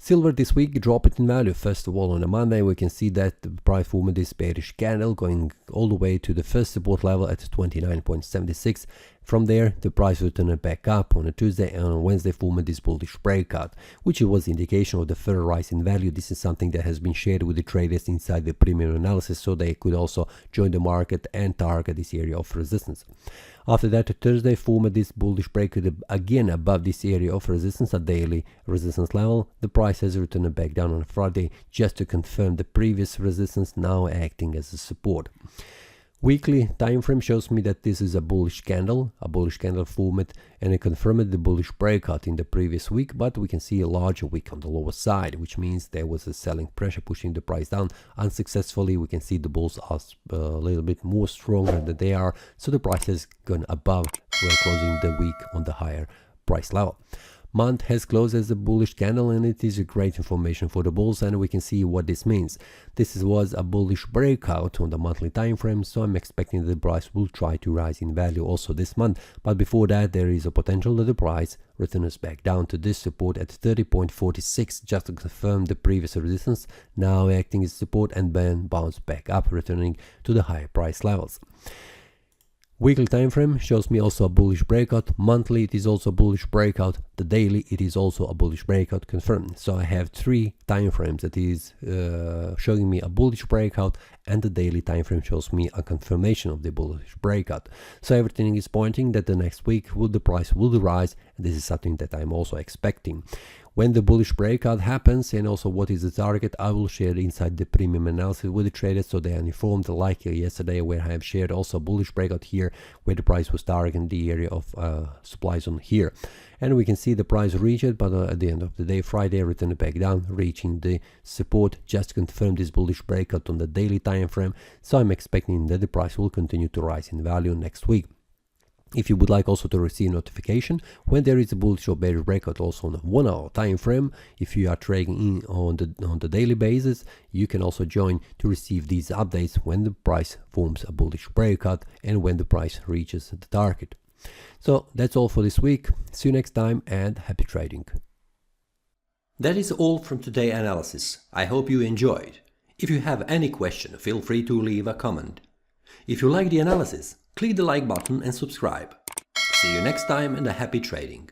Silver this week dropped in value. First of all, on a Monday, we can see that the price formed this bearish candle going all the way to the first support level at 29.76. From there, the price returned back up on a Tuesday, and on Wednesday formed this bullish breakout, which was indication of the further rise in value. This is something that has been shared with the traders inside the premium analysis, so they could also join the market and target this area of resistance. After that, Thursday formed this bullish breakout again above this area of resistance, a daily resistance level. The price has returned back down on Friday just to confirm the previous resistance, now acting as a support. Weekly time frame shows me that this is a bullish candle formed, and it confirmed the bullish breakout in the previous week, but we can see a larger wick on the lower side, which means there was a selling pressure pushing the price down unsuccessfully. We can see the bulls are a little bit more stronger than they are, so the price has gone above. We're closing the week on the higher price level. Month has closed as a bullish candle, and it is a great information for the bulls, and we can see what this means. This was a bullish breakout on the monthly time frame, so I'm expecting that the price will try to rise in value also this month, but before that there is a potential that the price returns back down to this support at 30.46 just to confirm the previous resistance, now acting as support, and then bounce back up, returning to the higher price levels. Weekly time frame shows me also a bullish breakout. Monthly it is also a bullish breakout. The daily it is also a bullish breakout confirmed. So I have three time frames that is showing me a bullish breakout, and the daily time frame shows me a confirmation of the bullish breakout. So everything is pointing that the next week the price will rise, and this is something that I'm also expecting. When the bullish breakout happens, and also what is the target, I will share inside the premium analysis with the traders so they are informed, like yesterday where I have shared also a bullish breakout here where the price was targeting the area of supply zone here. And we can see the price reach it, but at the end of the day, Friday returned back down, reaching the support, just confirmed this bullish breakout on the daily time frame. So I'm expecting that the price will continue to rise in value next week. If you would like also to receive notification when there is a bullish or bearish breakout also on a 1 hour time frame, if you are trading on the daily basis, you can also join to receive these updates when the price forms a bullish breakout and when the price reaches the target. So that's all for this week. See you next time, and happy trading. That is all from today's analysis. I hope you enjoyed. If you have any question, feel free to leave a comment. If you like the analysis, click the like button and subscribe. See you next time, and a happy trading.